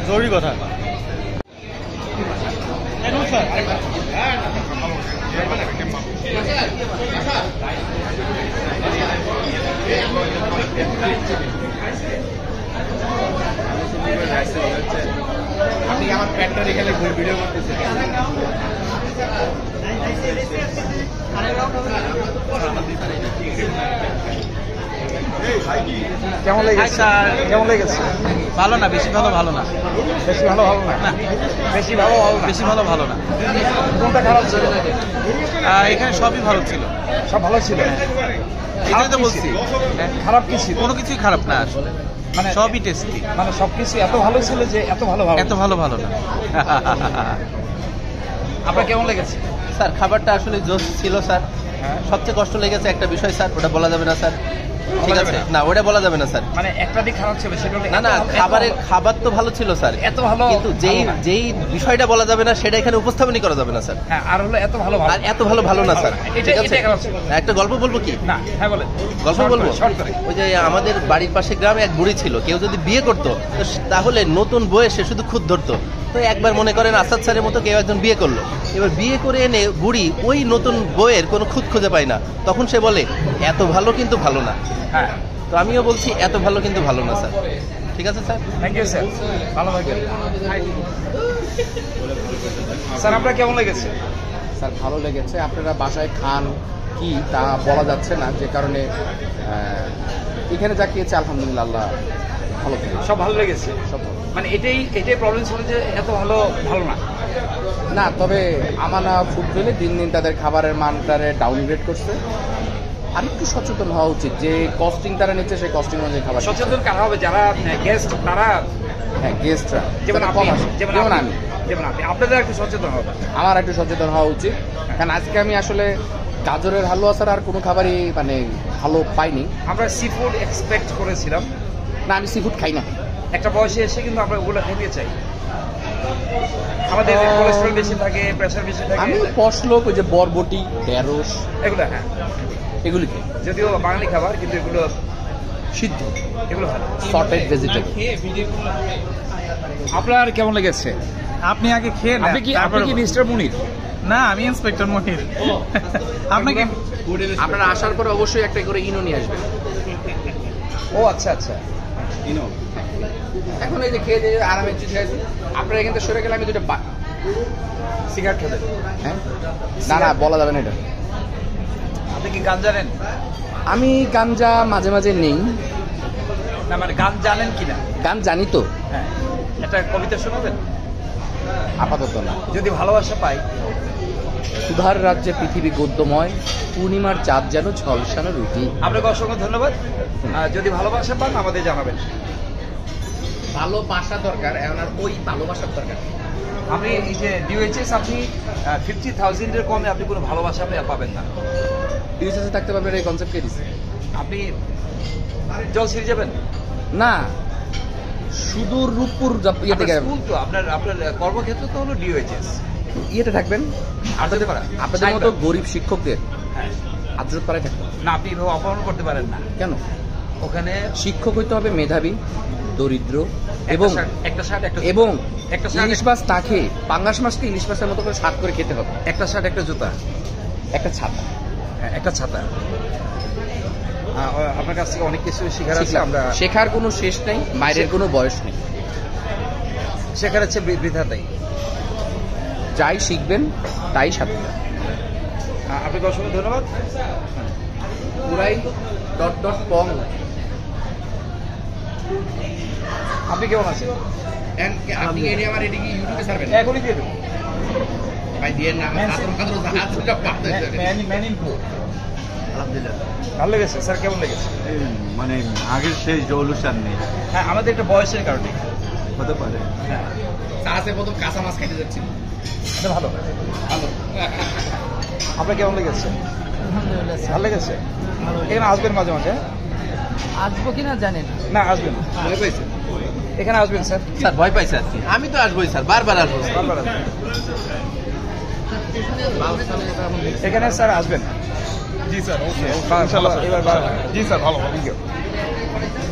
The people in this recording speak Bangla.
জরুরি কথা। আপনি আমার প্যান্টটা এখানে ভিডিও করতেছেন। কেমন লেগেছে? কেমন লেগেছে? ভালো না, বেশি ভালো ভালো না। বেশি ভালো ভালো না? না, বেশি ভালো ভালো না? বেশি ভালো ভালো না। কোনটা খারাপ ছিল? এখানে সবই ভালো ছিল। সব ভালো ছিল। এটাই তো বলছি, খারাপ কি ছিল? কোনো কিছুই খারাপ না আসলে, মানে সবই টেস্টি। মানে সবকিছু এত ভালো ছিল যে এত ভালো ভালো এত ভালো ভালো না। আপনার কেমন লেগেছে? স্যার খাবারটা আসলে জোশ ছিল স্যার। সবচেয়ে কষ্ট লেগেছে একটা বিষয় স্যার, ওটা বলা যাবে না স্যার। ঠিক আছে না, ওটা বলা যাবে না স্যার। মানে একটা দিক খারাপ ছিল সেটা না না, খাবার তো ভালো ছিল স্যার, এত ভালো, কিন্তু যেই বিষয়টা বলা যাবে না সেটা এখানে উপস্থাপনই করা যাবে না স্যার। হ্যাঁ, আর হলো এত ভালো আর এত ভালো ভালো না স্যার। ঠিক আছে, একটা গল্প বলবো কি? না, হ্যাঁ বলেন। গল্প বলবো। ওই যে আমাদের বাড়ির পাশে গ্রামে এক বুড়ি ছিল, কেউ যদি বিয়ে করতো তাহলে নতুন বউয়ে সে শুধু খুদ ধরতো। তো একবার মনে করেন আসাদ স্যারের মতো কেউ একজন বিয়ে করলো, এবার বিয়ে করে এনে বুড়ি ওই নতুন বউয়ের কোনো খুদ খুঁজে পায় না, তখন সে বলে এত ভালো কিন্তু ভালো না। হ্যাঁ, তো আমিও বলছি এত ভালো কিন্তু ভালো না স্যার। ঠিক আছে স্যার, থ্যাংক ইউ স্যার, ভালো থাকবেন স্যার। আপনার কেমন লেগেছে? স্যার ভালো লেগেছে। আপনারা বাসায় খান কি তা বলা যাচ্ছে না, যে কারণে এখানে যা খেয়েছে আলহামদুলিল্লাহ আল্লাহ ভালো থাকে। সব ভালো লেগেছে? সব ভালো। মানে এটাই প্রবলেম ছিল যে এত ভালো ভালো না। না, তবে আমানা ফুড ভ্যালি দিন দিন তাদের খাবারের মানটারে ডাউনগ্রেড করছে। আর একটু সচেতন হওয়া উচিত, যে কস্টিং তারা নিচ্ছে সেই কস্টিং অনুযায়ী খাবার। সচেতন কারা হবে? যারা গেস্ট তারা? হ্যাঁ, গেস্টরা যেমন কম আসে, যেমন আমি। আপনাদের একটু সচেতন হবে। আমার একটু সচেতন হওয়া উচিত, কারণ আজকে আমি আসলে গাজরের হালুয়া ছাড়া আর কোনো খাবারই মানে ভালো পাইনি। আমরা সি ফুড এক্সপেক্ট করেছিলাম। না, আমি সি ফুড খাই না। একটা বয়সে এসে কিন্তু আমরা ওগুলো খেতে চাই। আমাদের কোলেস্ট্রল বেশি থাকে, প্রেশার বেশি থাকে। আমি পশলোক, ওই যে বরবটি, ঢেঁড়স, এগুলো হ্যাঁ, এগুলি খাই। যদিও বাঙালি খাবার, কিন্তু এগুলো সিদ্ধ, এগুলো ভালো। Sorted vegetable. আপনার কেমন লেগেছে? আপনি আগে খেয়ে নেন। আপনি কি মিস্টার মুনির? না, আমি ইন্সপেক্টর মনির। আপনাকে আপনারা আসার পরে অবশ্যই একটা করে ইনো নিয়ে আসবেন। ও আচ্ছা আচ্ছা, ইনো। এখন এই যে খেয়ে দিয়ে আরামে চিঠি আছে, আপনারা এখান থেকে সরে গেলে আমি দুটো সিগারেট খেলেন? হ্যাঁ, না না, বলা যাবে না এটা। আপনি কি গান জানেন? আমি গাঞ্জা মাঝে মাঝে নেই। না মানে গান জানেন কিনা? গান জানি তো। হ্যাঁ, একটা কবিতা শোনাবেন? আপাতত না। যদি ভালোবাসা পাই। সুধার রাজ্যে পৃথিবী গদ্যময়, পূর্ণিমার চাঁদ যেন ঝলসানো রুটি। আপনাকে অসংখ্য ধন্যবাদ। যদি ভালোবাসা পান আমাদের জানাবেন। ভালোবাসা দরকার, এখন আর ওই ভালোবাসার দরকার। আপনি এই যে ডিওএইচএস, আপনি 50,000-এর কমে আপনি কোনো ভালোবাসা পাবেন না। ডিউএসএসে থাকতে পারবেন, এই কনসেপ্ট কে দিচ্ছে? আপনি জল ছিঁড়ে যাবেন না, সুদূর রূপপুর ইয়েতে স্কুল তো আপনার কর্মক্ষেত্র তো হলো ডিওএইচএস। ইয়েতে থাকবেন, আপনাদের আপনাদের মতো গরিব শিক্ষকদের হ্যাঁ, আদরত পাড়ায় থাকতে হবে। না, আপনি এভাবে অপমান করতে পারেন না। কেন? ওখানে শিক্ষক হইতে হবে মেধাবী, দরিদ্র এবং একটা শার্ট একটা ইলিশ মাছ না খেয়ে পাঙ্গাস মাছকে ইলিশ মাছের মতো করে স্বাদ করে খেতে হবে। একটা শার্ট, একটা জুতা, একটা ছাতা, একটা ছাতা। আপনার কাছ থেকে অনেক কিছু শেখার আছে। আমরা শেখার কোনো শেষ নেই, মায়ের কোনো বয়স নেই। শেখার হচ্ছে বৃথা তাই। যাই শিখবেন তাই সাথে। আপনাকে অসংখ্য ধন্যবাদ। পুরাই পং। আপনি কেমন আছেন? আপনি আমার এদিকে ইউটিউবে ছাড়বেন? এখনই দিয়ে দেবো ভাই, দিয়ে না। আলহামদুলিল্লাহ ভালো লেগেছে স্যার। কেমন লেগেছে? মানে আগের সেই জৌলুসান নেই। হ্যাঁ, আমাদের একটা বয়সের কারণে হতে পারে। হ্যাঁ, সাথে প্রথম কাঁচা মাছ খাইতে যাচ্ছি। এটা ভালো ভালো। আপনার কেমন লেগেছে? আলহামদুলিল্লাহ, ভালো লেগেছে। এখানে আসবেন মাঝে মাঝে? আসবো কিনা জানেন না, আসবেন। ভয় পাইছে? এখানে আসবেন স্যার? স্যার ভয় পাই স্যার, আমি তো আসবোই স্যার, বারবার আসবো। বারবার আসবেন এখানে স্যার, আসবেন। জি স্যার অবশ্যই ইনশাআল্লাহ এবার জি স্যার ভালো Thank you.